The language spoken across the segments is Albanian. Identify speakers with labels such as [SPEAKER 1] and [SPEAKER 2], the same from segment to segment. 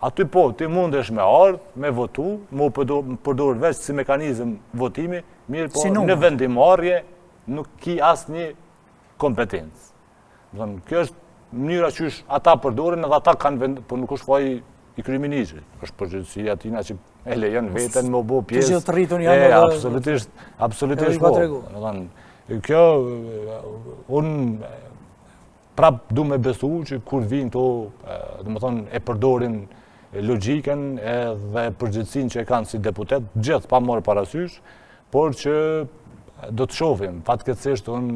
[SPEAKER 1] Aty po, ti mundesh me ardhë, me votu, mu përdor veç si mekanizm votimi, mirë po në vendimarrje nuk ki asë një kompetencë. Kjo është mënyra që ata përdorin edhe ata kanë vend, po nuk është faj i kryeministrit. Është përgjithësia atina që e lejon veten me bo pjesë.
[SPEAKER 2] Të gjithë të rritun janë edhe...
[SPEAKER 1] Absolutisht po. Kjo, unë prap du me besu që kur vinë to, e përdorin logjikën edhe përgjithësinë që e kanë si deputet, gjithë pa marrë parasysh, por që do të shohim, fatkeqësisht unë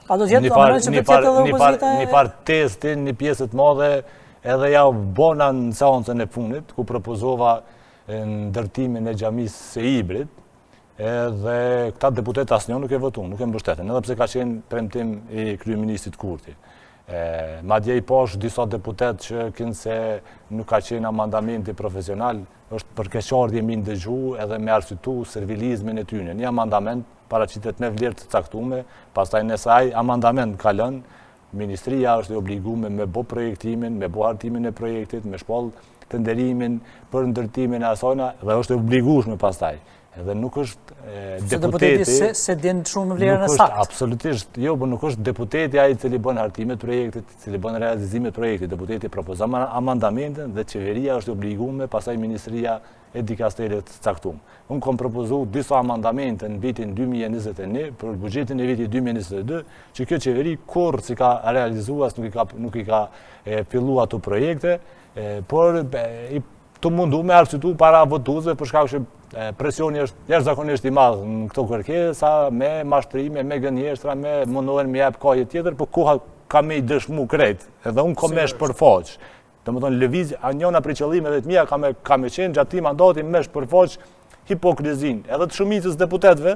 [SPEAKER 1] një farë testin, një pjesët madhe, edhe ja bona në seancën e funit, ku propozova në ndërtimin e xhamisë së Ibrit, edhe këta deputet asnjë nuk e votun, nuk e mbështetën, edhe pse ka qenë premtim i kryeministit Kurti. Madje i pash disa deputet që kënë se nuk ka qenë amandamenti profesional, është për keqardhje mi ndëgju edhe me arsyetu servilizmin e tyre. Një amandament paraqitet me vlerë të caktuar, pastaj nëse ai amandament ka lënë, ministria është e obliguar me bë projektimin, me bë hartimin e projektit, me shpall tenderimin për ndërtimin e asajna dhe është e obligueshme pastaj. Edhe nuk është deputeti...
[SPEAKER 2] Se din shumë vlerën e saktë.
[SPEAKER 1] Absolutisht, jo, për nuk është deputeti ai i cili bën hartimet projektit, i cili bën realizimet projektit. Deputeti propozon amandamentin dhe qeveria është obliguar, pastaj ministria e dikasterit caktuar. Unë kam propozuar disa amandamente në vitin 2021 për buxhetin e vitit 2022, që kjo qeveri kurrë si ka realizuar, nuk i ka filluar ato projekte, por të mundu me arsyetu para votuesve për shkak që presioni është jashtëzakonisht i madh në këto kërkesa, me mashtrime, me gënjeshtra, me mundohen me jap kohë tjetër, por koha ka me i dëshmu krejt, edhe unë kam me shpërfaq. Domethënë lëvizja, njëna prej qëllimeve të mia ka me qenë gjatë këtij mandati me shpërfaq hipokrizinë, edhe të shumicës deputetëve,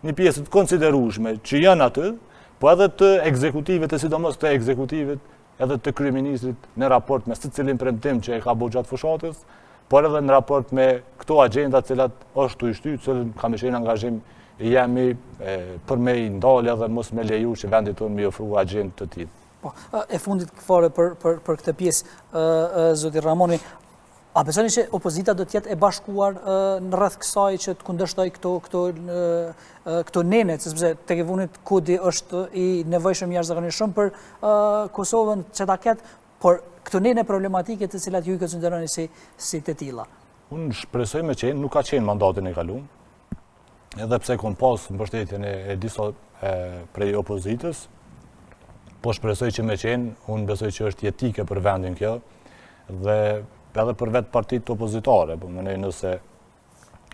[SPEAKER 1] një pjesë të konsiderueshme që janë aty, po edhe të ekzekutivit, e sidomos të ekzekutivit, edhe të kryeministrit në raport me secilin premtim që e ka bërë gjatë fushatës, por edhe në raport me këto agenda cilat është të ishty, cilën ka me qenë angazhim jemi për me i ndalë edhe mos me leju që vendit tonë me ofru agendë të tillë.
[SPEAKER 2] E fundit fare për këtë pjesë, zoti Ramoni, a besoni që opozita do të jetë e bashkuar në rreth kësaj që të kundërshtoj këto nenet, sepse tek e fundit kodi është i nevojshëm jashtëzakonisht shumë për Kosovën që ta ketë, por këto nene problematike të cilat ju i konsideroni si të tilla.
[SPEAKER 1] Unë shpresoj me qenë, nuk ka qenë mandatin e kaluar, edhe pse kom pas mbështetjen e disa prej opozitës, po shpresoj që me qenë, unë besoj që është jetike për vendin kjo, dhe edhe për vetë partitë opozitare, po më nëse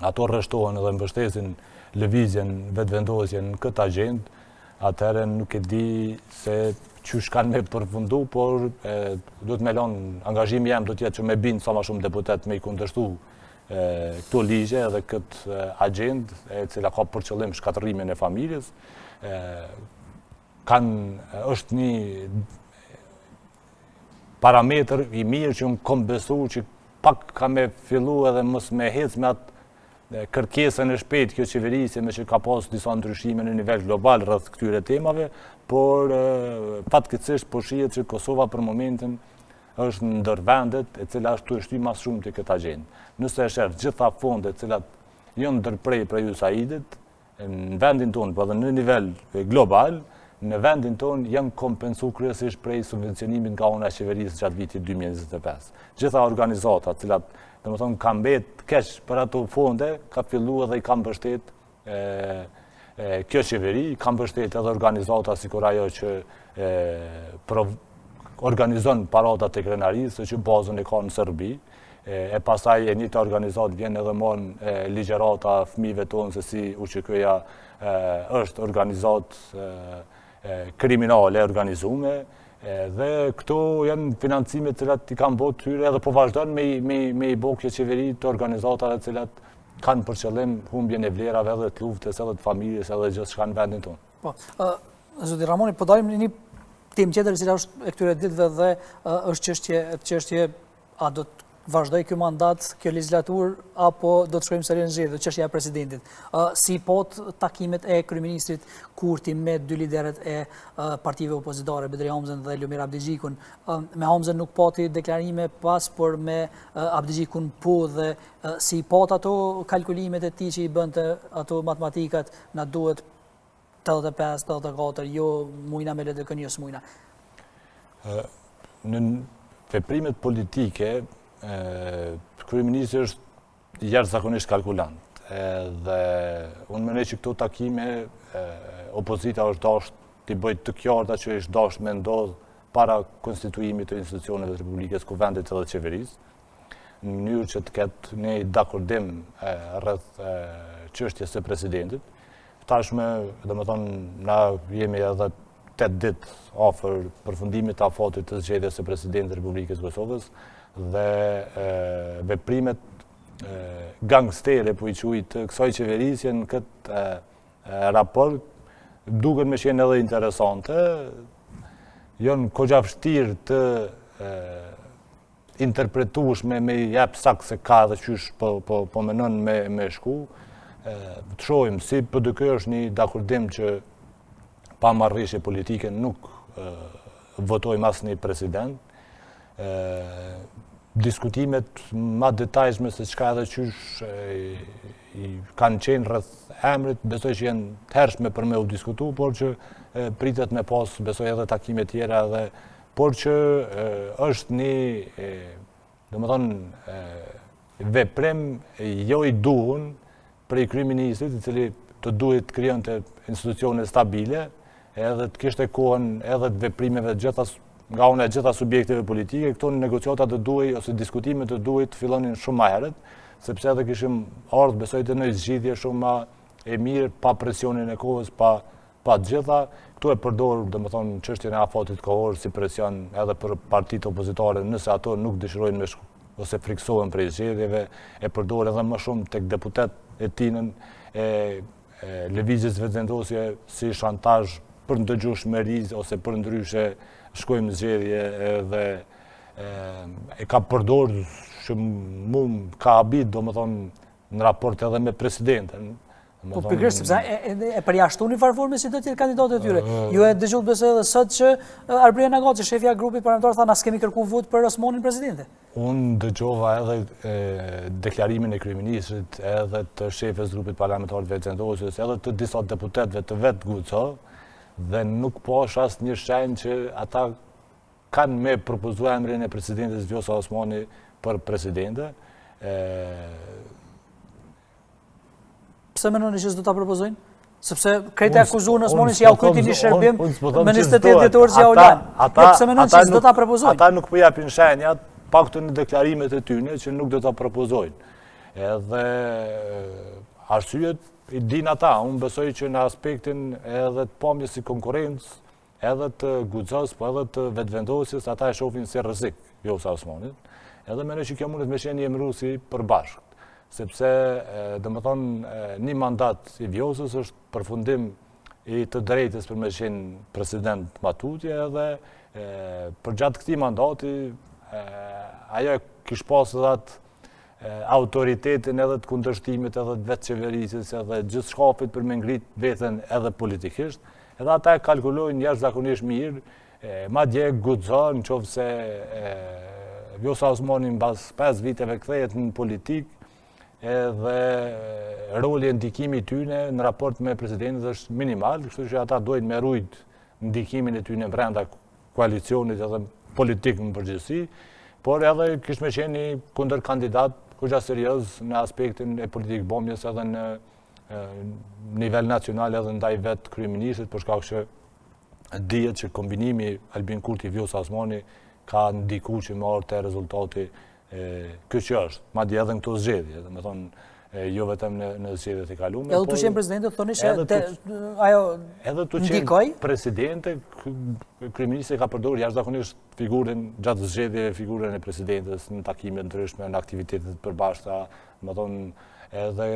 [SPEAKER 1] ato rreshtohen edhe mbështesin lëvizjen, vetëvendosjen në këtë agendë, atëherë nuk e di se qysh kanë me përfundu, por duhet me lanë angazhimi jam do tjetë që me bindë sa ma shumë deputet me i kundërshtu këto ligje edhe këtë agendë, e cila ka për qëllim shkatërimin e familjes. është një parametër i mirë që unë kom besu që pak ka me fillu edhe mos me hec me atë kërkesën e shpejt kjo qeverisje me që ka pas disa ndryshime në nivel global rreth këtyre temave, por fatkeqësisht po shihet që Kosova për momentin është ndër vendet e cila është të shty mas shumë të këtë agendë. Nëse e shef gjitha fondet cilat janë ndërprej për USAID-it, në vendin tonë, po edhe në nivel global, në vendin tonë janë kompensu kryesisht prej subvencionimit nga ana e qeverisë gjatë vitit 2025. Gjitha organizata cilat domethënë ka mbet keq për ato fonde, ka filluar dhe i ka mbështet kjo qeveri, ka mbështet edhe organizata sikur ajo që organizon paradat e krenarisë, që bazën e ka në Serbi, e pastaj e njëjta organizatë vjen edhe mon ligjerata fëmijëve tonë se si UÇK-ja është organizatë kriminale organizume, dhe këto janë financime cilat i kanë bërë tyre edhe po vazhdojnë me i bërë kjo qeveri të organizatave cilat kanë për qëllim humbjen e vlerave edhe të luftës edhe të familjes edhe gjithë shka në vendin tonë.
[SPEAKER 2] Po, zoti Ramoni, po dalim një temë tjetër cila është e këtyre ditëve dhe është çështje a do të vazhdoj kjo mandat, kjo legislatur, apo do të shkojmë sërinë në zgjedhje, çështja e presidentit. Si pot takimet e kryeministrit Kurti me dy lideret e partive opozitare, Bedri Hamzën dhe Lumir Abdigjikun. Me Hamzën nuk pati deklarime pas, por me Abdigjikun po, dhe si pot ato kalkulimet e tij që i bënte ato matematikat, na duhet 85, 84, jo mujna me LDK, jo s'mujna.
[SPEAKER 1] Në veprimet politike, kryeministri është jashtëzakonisht kalkulant. Dhe unë mendoj që këto takime opozita është dashur t'i bëjë të qarta që është dashur me ndodh para konstituimit të institucioneve të Republikës Kuvendit edhe qeverisë, në mënyrë që të ketë një dakordim rreth çështjes së presidentit. Tashmë, domethënë, na jemi edhe 8 ditë afër përfundimit të afatit të zgjedhjes së presidentit të Republikës Kosovës, dhe veprimet gangstere, po i quajt, kësaj qeverisje në këtë raport duken me qenë edhe interesante, janë kogja vështirë të interpretueshme me jep sakt se ka dhe qysh po menon me shku. Të shohim si PDK është një dakordim që pa marrëveshje politike nuk votojmë asnjë president. Diskutimet ma detajshme se çka edhe qysh i kanë qenë rreth emrit, besoj që janë të hershme për me u diskutu, por që pritet me pas, besoj edhe takime tjera, edhe, por që është një, domethënë, veprim jo i duhur prej kryeministrit, i cili të duhet të krijonte institucione stabile, edhe të kishte kohën edhe të veprimeve nga una e gjitha subjekteve politike. Këto negociatat të duhej ose diskutimet të duhej të fillonin shumë më herët, sepse edhe kishim ardhur besoj të në zgjidhje shumë më e mirë, pa presionin e kohës, pa të gjitha. Këtu e përdor, domethënë, çështjen e afatit kohor si presion edhe për partitë opozitare, nëse ato nuk dëshirojnë me ose friksohen prej zgjedhjeve, e përdor edhe më shumë tek deputet e tinën e lëvizjes vetëvendosje si shantazh për ndëgjueshmëri ose për ndryshe shkojmë në zgjedhje, dhe e ka përdor që mu ka habit, domethënë, në raport edhe me presidenten.
[SPEAKER 2] Po pikërisht, sepse e përjashtoni farforme si do të jetë kandidatët e tyre. Ju e dëgjuat besoj edhe sot që Arbria Nagaci, shefja e grupit parlamentar, tha na s'kemi kërkuar vot për Osmanin presidente.
[SPEAKER 1] Unë dëgjova edhe deklarimin e kryeministrit, edhe të shefes grupit parlamentar të vetëvendosjes, edhe të disa deputetëve të vetë Guco, dhe nuk pash asnjë shenjë që ata kanë me propozuar emrin e presidentit Vjosa Osmani për presidente.
[SPEAKER 2] Pse mendoni që s'do ta propozojnë? Sepse krejt e akuzuan Osmanin që ja u kryti një shërbim me 28 dhjetor që ja u lan. Pse mendoni që s'do ta propozojnë?
[SPEAKER 1] Ata nuk po japin shenjat, paktën në deklarimet e tyre që nuk do ta propozojnë. Edhe arsyet i din ata. Unë besoj që në aspektin edhe të pamjes si konkurrencë, edhe të Guxos, po edhe të vetëvendosjes, ata e shohin si rrezik Vjosa Osmanit. Edhe mendoj që kjo mundet me qenë një emëruesi përbashkët, sepse domethënë një mandat i Vjosës është përfundim i të drejtës për me qenë president matutje, edhe përgjatë këtij mandati ajo kish pas edhe atë autoritetin edhe të kundërshtimit, edhe të vetë qeverisjes, edhe gjithë shkafit për me ngrit veten edhe politikisht, edhe ata e kalkulojnë jashtëzakonisht mirë, madje guxon nëse Vjosa Osmani mbas 5 viteve kthehet në politik, edhe roli e ndikimi i tyre në raport me presidentin është minimal, kështu që ata duhet me rujt ndikimin e tyre brenda koalicionit edhe politik në përgjithësi, por edhe kish me qenë një kundërkandidat kogja serioz në aspektin e politikë bomjes edhe në nivel nacional edhe ndaj vetë kryeministrit, për shkak që dihet që kombinimi Albin Kurti Vjosa Osmani ka ndiku që më orë të rezultati kjo që është, madje edhe në këto zgjedhje, domethënë jo vetëm në zgjedhjet e kaluara.
[SPEAKER 2] Edhe tu qenë presidente, thoni se ajo
[SPEAKER 1] edhe tu
[SPEAKER 2] ndikoi.
[SPEAKER 1] Qenë presidente, kryeministri ka përdorur jashtëzakonisht figurën gjatë zgjedhjeve, figurën e presidentes në takime të ndryshme, në aktivitete të përbashkëta, domethënë edhe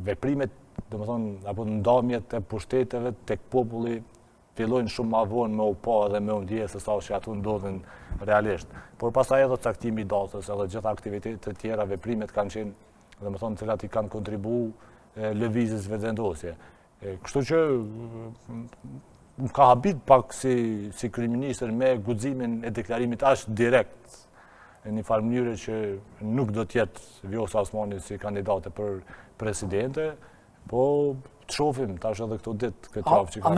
[SPEAKER 1] veprimet, domethënë apo ndamjet e pushteteve tek populli fillojnë shumë ma vonë me u pa dhe me u ndje se sa që atu ndodhin realisht. Por pastaj edhe caktimi i datës, edhe gjitha aktivitetet të tjera, veprimet kanë qenë, dhe më thonë, cilat i kanë kontribu lëvizjes vendosje. Kështu që më ka habit pak si kryeministër me guximin e deklarimit ashtë direkt, në një farë mënyrë që nuk do tjetë Vjosa Osmani si kandidate për presidente, po të shofim tash edhe këto ditë këtë javë që ka.